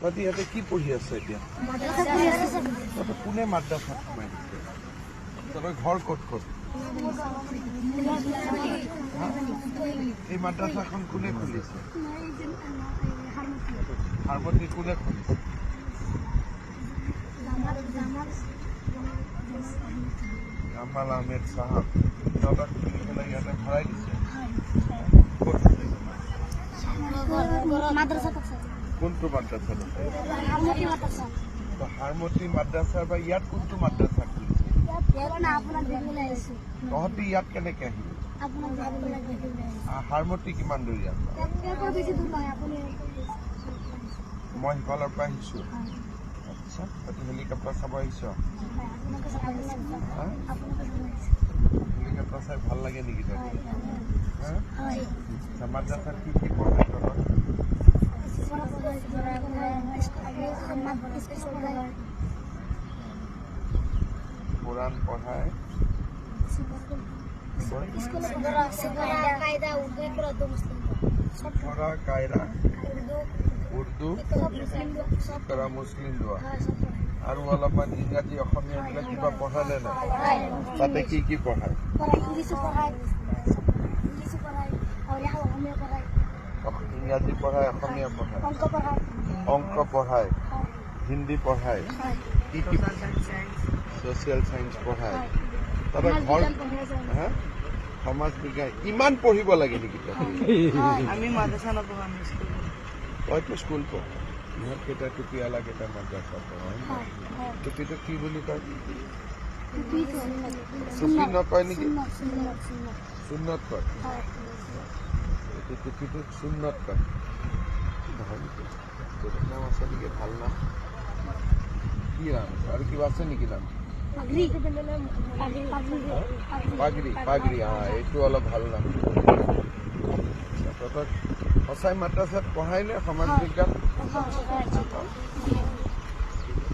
তহঁতি ইয়াতে কি পঢ়ি আছে এতিয়া? কোনে মাদ্ৰাছাত সোমাই দিছে? তহঁতৰ ঘৰ ক'ত ক'ত? এই মাদ্ৰাছাখন কোনে খুলিছে? হাৰমতি কোনে খুলিছে? জামাল আহমেদ চাহাব তহঁতক খুলি পেলাই ইয়াতে ভৰাই দিছে। ক'ত কোনটো মাদ্ৰাছাত আছে? হাৰমতি মাদ্ৰাছা বা ইয়াত কোনটো মাদ্ৰাছা খুলিছে? তহঁতি ইয়াত কেনেকে আহিলি? হাৰমতি কিমান দূৰ ইয়াত? মই সিফালৰ পৰা আহিছো। আচ্ছা, তহঁতি হেলিকপ্টাৰ চাব আহিছ? হেলিকপ্টাৰ চাই ভাল লাগে নেকি তহঁতি? মাদ্ৰাছাত কি কি পঢ়াই তহঁতক? কোৰআন পড়ায়, কায়দা, উৰ্দু, ইকৰা, মুসলিম দোয়া আৰু অলপমান ইংৰাজী অসমীয়া এইবিলাক কিবা পঢ়ালে না? তাতে কি কি পঢ়ায়? ইংৰাজী পঢ়ায়, অসমীয়া পঢ়ায়, অংক পঢ়ায়, হিন্দী পঢ়ায়, কি কি সোশিয়াল সায়েন্স পঢ়ায়? তাতে ঘৰ সমাজ বিজ্ঞান ইমান পঢ়িব লাগে নেকি? আমি মাদ্ৰাসা নপঢ়া, তইতো স্কুল পঢ়। ইহঁতকেইটা টুপিয়ালা কেইটা মাদ্ৰাছা পঢ়ায়। টুপিটো কি বুলি কয়? টুপি নকয় নেকি? সুন্নত কয়। এইটো টুপিটো সুন্নত কয়। নাম আছে নেকি? ভাল নাম কি নাম? আৰু কিবা আছে নেকি নাম? পাগড়ি, পাগড়ি, এইটো অলপ ভাল নাম। তহঁতক সঁচাই মাদ্ৰাছাত পঢ়াই নে সমাজ বিজ্ঞান?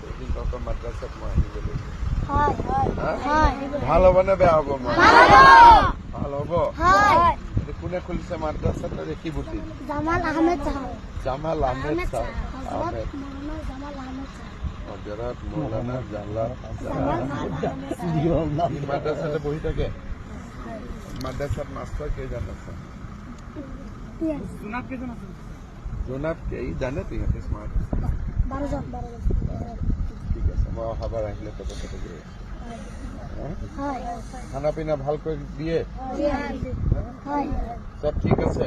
এদিন তহঁতৰ মাদ্ৰাছাত মই আহিব লাগিব। ভাল হ'ব নে বেয়া হ'ব? মই ভাল হ'ব। কোনে খুলিছে মাদ্ৰাছাত? দেখি বুটি জামাল আহমেদ আহমেদ হজরত মৌলানা জালাল মাদ্রাসাতে বহি থাকে। মাদ্রাসাত মাস্টার কেইজন আছে? জোনাব এই জানে তো ইহঁতে স্মাৰ্ট। ঠিক আছে, মই অহাবাৰ আহিলে তহঁতৰ তাতে গৈ খানা পিনা ভালকৈ দিয়ে? চব ঠিক আছে?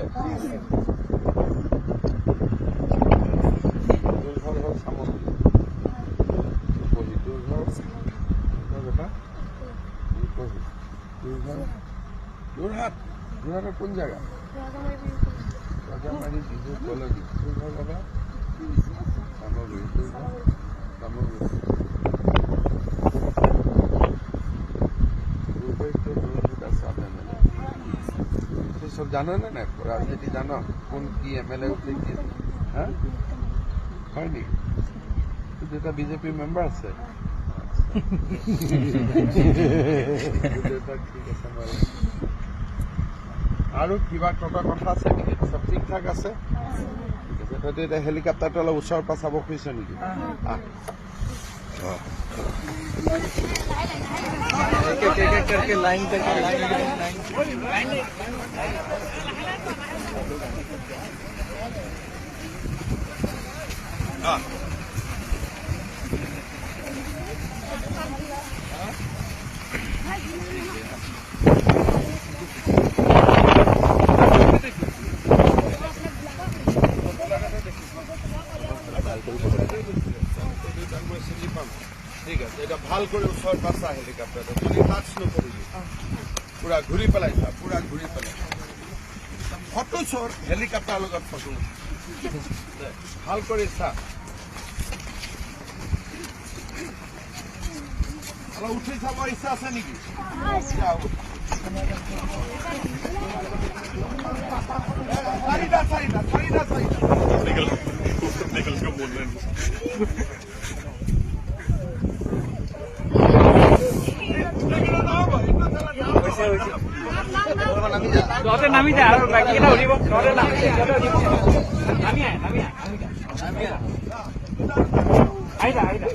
তোৰ ঘৰ হ'ল চামগুৰি। যোৰহাট, যোৰহাটৰ কোন জেগা? ৰজামাৰী বিজু কলনী। তোৰ ঘৰ বাবা? চামগুৰি। তোৰ ঘৰ? চামগুৰি। সব জানো না না রাজনীতি জানো? কোন কি এমএলএ উঠে কি? হ্যাঁ হয় নেকি? তুই এটা বিজেপি মেম্বার আছে? আৰু কিবা কটা কথা আছে নেকি? চব ঠিক ঠাক আছে? ঠিক আছে, তহঁতি এতিয়া হেলিকপ্টাৰটো অলপ ওচৰৰ পৰা চাব খুজিছ নেকি? ঠিক আছে, এটা ভাল কৰে ওচৰ পাছা হেলিকপ্টাৰটো যদি টাচ নকৰিবি পুৰা ঘূৰি পেলাই চা, পুৰা ঘূৰি পেলাই ফটো চৰ হেলিকপ্টাৰ লগত ফটো ভাল কৰি চা। অলপ উঠি চাব ইচ্ছা আছে নেকি? চাৰিটা চাৰিটা চাৰিটা চাৰিটা নামি যায় আৰু বাকীকেইটা উঠিব। আহিলা আহিলা